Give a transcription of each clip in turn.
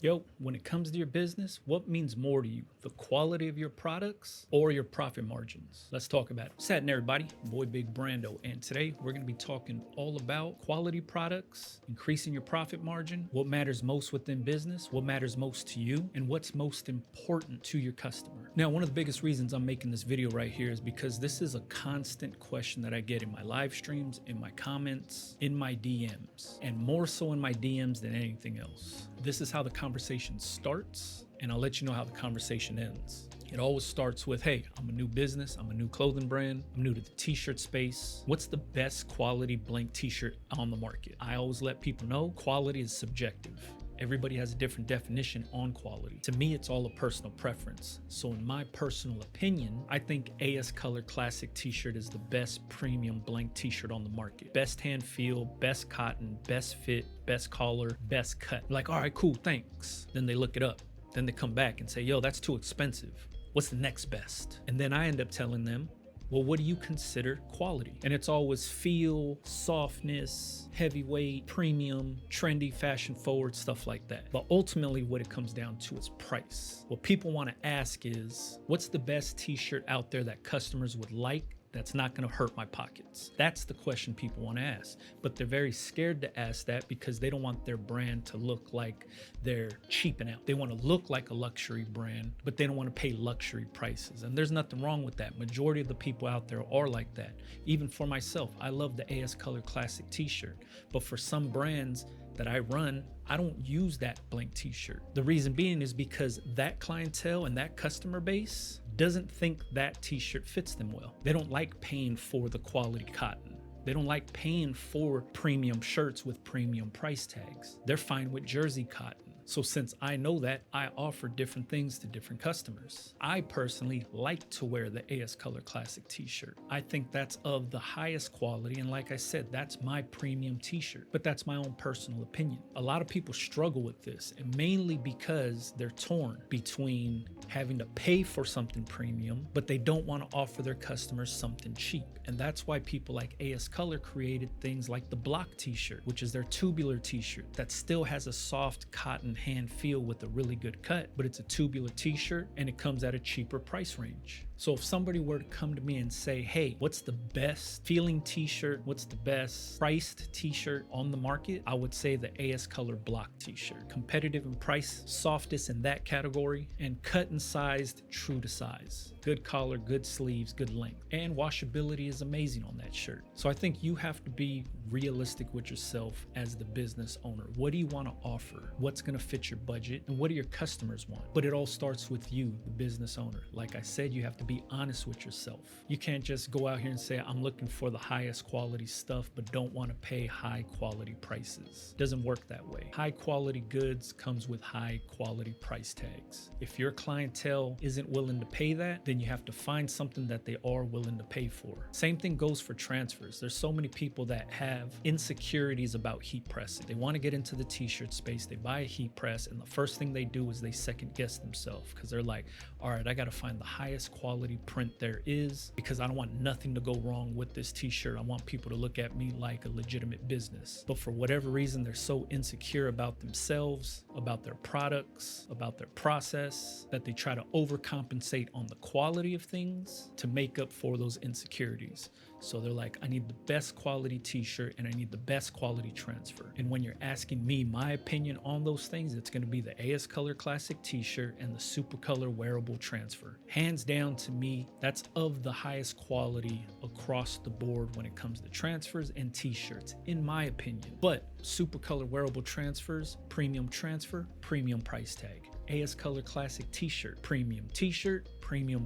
Yo, when it comes to your business, what means more to you? The quality of your products or your profit margins? Let's talk about it. What's happening, everybody? Boy Big Brando, and today we're going to be talking all about quality products, increasing your profit margin, what matters most within business, what matters most to you, and what's most important to your customer. Now, one of the biggest reasons I'm making this video right here is because this is a constant question that I get in my live streams, in my comments, in my DMs, and more so in my DMs than anything else. This is how the conversation starts, and I'll let you know how the conversation ends. It always starts with, hey, I'm a new business, I'm a new clothing brand, I'm new to the t-shirt space. What's the best quality blank t-shirt on the market? I always let people know quality is subjective. Everybody has a different definition on quality. To me, it's all a personal preference. So in my personal opinion, I think AS Color Classic t-shirt is the best premium blank t-shirt on the market. Best hand feel, best cotton, best fit, best collar, best cut. Like, all right, cool, thanks. Then they look it up. Then they come back and say, yo, that's too expensive. What's the next best? And then I end up telling them, well, what do you consider quality? And it's always feel, softness, heavyweight, premium, trendy, fashion forward, stuff like that. But ultimately what it comes down to is price. What people want to ask is, what's the best t-shirt out there that customers would like that's not going to hurt my pockets? That's the question people want to ask, but they're very scared to ask that because they don't want their brand to look like they're cheaping out. They want to look like a luxury brand, but they don't want to pay luxury prices. And there's nothing wrong with that. Majority of the people out there are like that. Even for myself, I love the AS Color Classic t-shirt, but for some brands that I run, I don't use that blank t-shirt. The reason being is because that clientele and that customer base doesn't think that t-shirt fits them well. They don't like paying for the quality cotton. They don't like paying for premium shirts with premium price tags. They're fine with jersey cotton. So since I know that, I offer different things to different customers. I personally like to wear the AS Color Classic t-shirt. I think that's of the highest quality, and like I said, that's my premium t-shirt, but that's my own personal opinion. A lot of people struggle with this, and mainly because they're torn between having to pay for something premium, but they don't want to offer their customers something cheap. And that's why people like AS Color created things like the block t-shirt, which is their tubular t-shirt that still has a soft cotton hand feel with a really good cut, but it's a tubular t-shirt and it comes at a cheaper price range. So if somebody were to come to me and say, hey, what's the best feeling t-shirt? What's the best priced t-shirt on the market? I would say the AS Color block t-shirt. Competitive in price, softest in that category, and cut and sized true to size. Good collar, good sleeves, good length. And washability is amazing on that shirt. So I think you have to be realistic with yourself as the business owner. What do you want to offer? What's going to fit your budget? And what do your customers want? But it all starts with you, the business owner. Like I said, you have to be honest with yourself. You can't just go out here and say, I'm looking for the highest quality stuff, but don't want to pay high quality prices. It doesn't work that way. High quality goods comes with high quality price tags. If your clientele isn't willing to pay that, then you have to find something that they are willing to pay for. Same thing goes for transfers. There's so many people that have insecurities about heat pressing. They want to get into the t-shirt space. They buy a heat press, and the first thing they do is they second guess themselves because they're like, all right, I got to find the highest quality print there is because I don't want nothing to go wrong with this t-shirt. I want people to look at me like a legitimate business. But for whatever reason, they're so insecure about themselves, about their products, about their process, that they try to overcompensate on the quality of things to make up for those insecurities. So they're like, I need the best quality t-shirt and I need the best quality transfer. And when you're asking me my opinion on those things, it's going to be the AS Color Classic t-shirt and the Supacolor wearable transfer. Hands down, to me, that's of the highest quality across the board when it comes to transfers and t-shirts, in my opinion. But Supacolor wearable transfers, premium transfer, premium price tag. AS Color Classic t-shirt, premium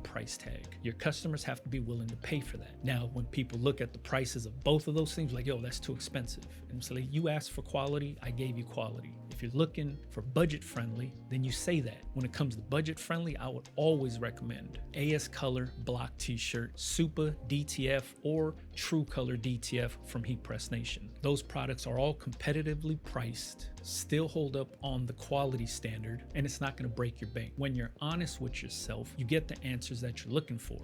price tag. Your customers have to be willing to pay for that. Now, when people look at the prices of both of those things, like, yo, that's too expensive. And so you asked for quality, I gave you quality. If you're looking for budget friendly, then you say that. When it comes to budget friendly, I would always recommend AS Color block t-shirt, Supa DTF, or True Color DTF from Heat Press Nation. Those products are all competitively priced, still hold up on the quality standard, and it's not going to break your bank. When you're honest with yourself, you get the answers that you're looking for.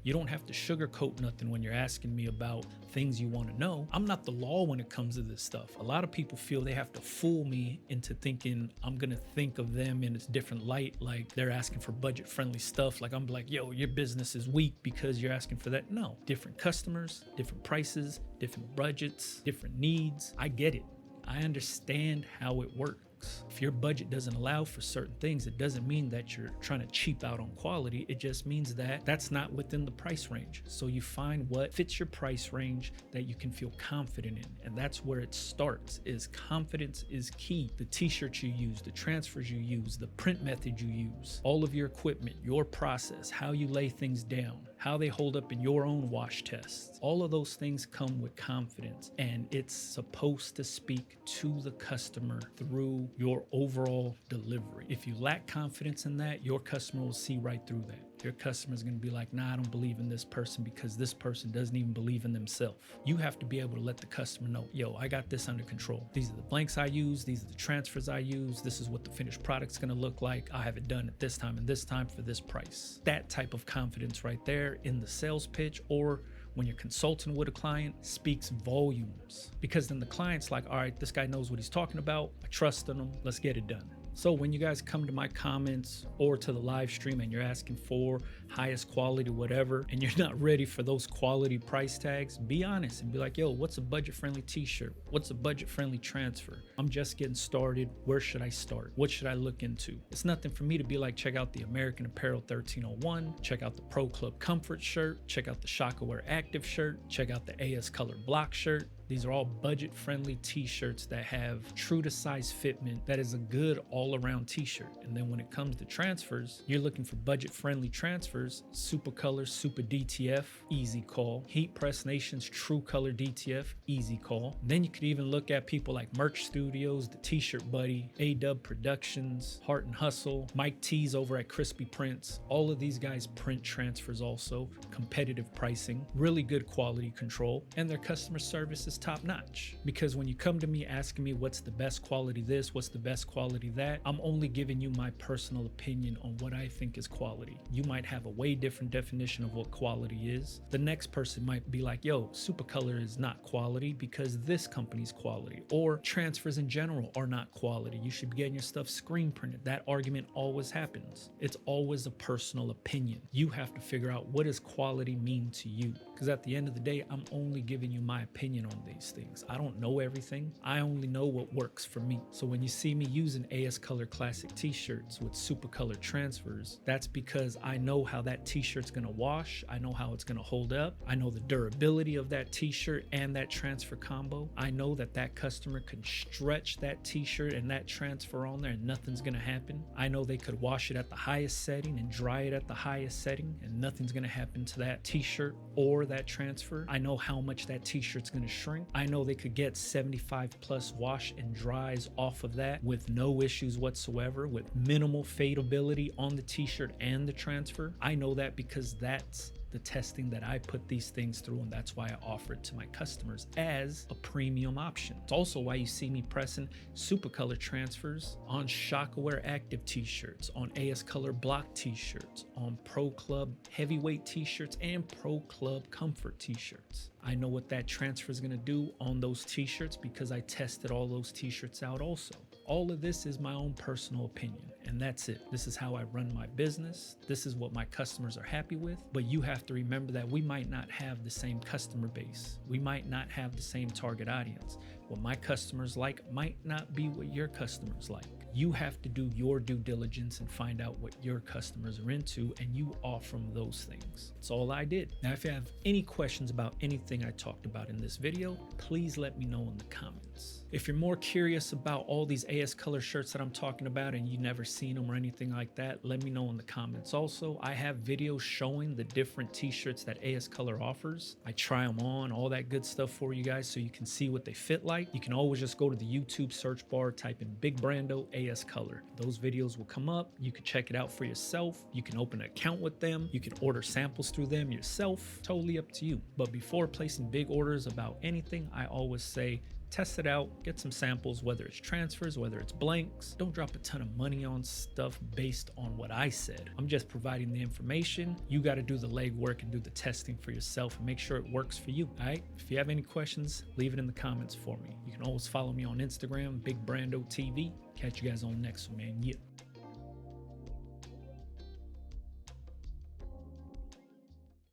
You don't have to sugarcoat nothing when you're asking me about things you want to know. I'm not the law when it comes to this stuff. A lot of people feel they have to fool me into thinking I'm going to think of them in a different light, like they're asking for budget-friendly stuff. Like I'm like, yo, your business is weak because you're asking for that. No, different customers, different prices, different budgets, different needs. I get it. I understand how it works. If your budget doesn't allow for certain things, it doesn't mean that you're trying to cheap out on quality. It just means that that's not within the price range. So you find what fits your price range that you can feel confident in. And that's where it starts, is confidence is key. The t-shirts you use, the transfers you use, the print method you use, all of your equipment, your process, how you lay things down, how they hold up in your own wash tests. All of those things come with confidence, and it's supposed to speak to the customer through your overall delivery. If you lack confidence in that, your customer will see right through that. Your customer is going to be like, nah, I don't believe in this person because this person doesn't even believe in themselves. You have to be able to let the customer know, yo, I got this under control. These are the blanks I use. These are the transfers I use. This is what the finished product's going to look like. I have it done at this time and this time for this price. That type of confidence right there in the sales pitch, or when you're consulting with a client, speaks volumes, because then the client's like, all right, this guy knows what he's talking about. I trust in him. Let's get it done. So when you guys come to my comments or to the live stream and you're asking for highest quality, whatever, and you're not ready for those quality price tags, be honest and be like, yo, what's a budget-friendly t-shirt? What's a budget-friendly transfer? I'm just getting started. Where should I start? What should I look into? It's nothing for me to be like, check out the American Apparel 1301, check out the Pro Club Comfort shirt, check out the Supacolor Active shirt, check out the AS Color Block shirt. These are all budget-friendly t-shirts that have true to size fitment. That is a good all-around t-shirt. And then when it comes to transfers, you're looking for budget-friendly transfers. Supacolor Super DTF, easy call. Heat Press Nation's True Color DTF, easy call. Then you could even look at people like Merch Studios, the T-Shirt Buddy, A-Dub Productions, Heart and Hustle, Mike T's over at Crispy Prints. All of these guys print transfers also, competitive pricing, really good quality control, and their customer service is top notch. Because when you come to me asking me what's the best quality this, what's the best quality that, I'm only giving you my personal opinion on what I think is quality. You might have a way different definition of what quality is. The next person might be like, yo, Supacolor is not quality because this company's quality, or transfers in general are not quality. You should be getting your stuff screen printed. That argument always happens. It's always a personal opinion. You have to figure out, what does quality mean to you? Because at the end of the day, I'm only giving you my opinion on these things. I don't know everything. I only know what works for me. So when you see me using AS Color Classic t-shirts with Supacolor transfers, that's because I know how that t-shirt's gonna wash. I know how it's gonna hold up. I know the durability of that t-shirt and that transfer combo. I know that that customer can stretch that t-shirt and that transfer on there and nothing's gonna happen. I know they could wash it at the highest setting and dry it at the highest setting and nothing's gonna happen to that t-shirt or that transfer. I know how much that t-shirt's gonna shrink. I know they could get 75 plus wash and dries off of that with no issues whatsoever, with minimal fadeability on the t-shirt and the transfer. I know that because that's the testing that I put these things through, and that's why I offer it to my customers as a premium option. It's also why you see me pressing Supacolor transfers on Shockaware Active t-shirts, on AS Color Block t-shirts, on Pro Club Heavyweight t-shirts, and Pro Club Comfort t-shirts. I know what that transfer is going to do on those t-shirts because I tested all those t-shirts out also. All of this is my own personal opinion, and that's it. This is how I run my business. This is what my customers are happy with. But you have to remember that we might not have the same customer base. We might not have the same target audience. What my customers like might not be what your customers like. You have to do your due diligence and find out what your customers are into, and you offer them those things. That's all I did. Now, if you have any questions about anything I talked about in this video, please let me know in the comments. If you're more curious about all these AS Color shirts that I'm talking about and you never seen them or anything like that, let me know in the comments. Also, I have videos showing the different t-shirts that AS Color offers. I try them on, all that good stuff for you guys so you can see what they fit like. You can always just go to the YouTube search bar, type in Big Brando AS Color. Those videos will come up. You can check it out for yourself. You can open an account with them. You can order samples through them yourself. Totally up to you. But before placing big orders about anything, I always say, test it out, get some samples, whether it's transfers, whether it's blanks. Don't drop a ton of money on stuff based on what I said. I'm just providing the information. You got to do the legwork and do the testing for yourself and make sure it works for you. All right. If you have any questions, leave it in the comments for me. You can always follow me on Instagram, Big Brando TV. Catch you guys on the next one, man. Yeah.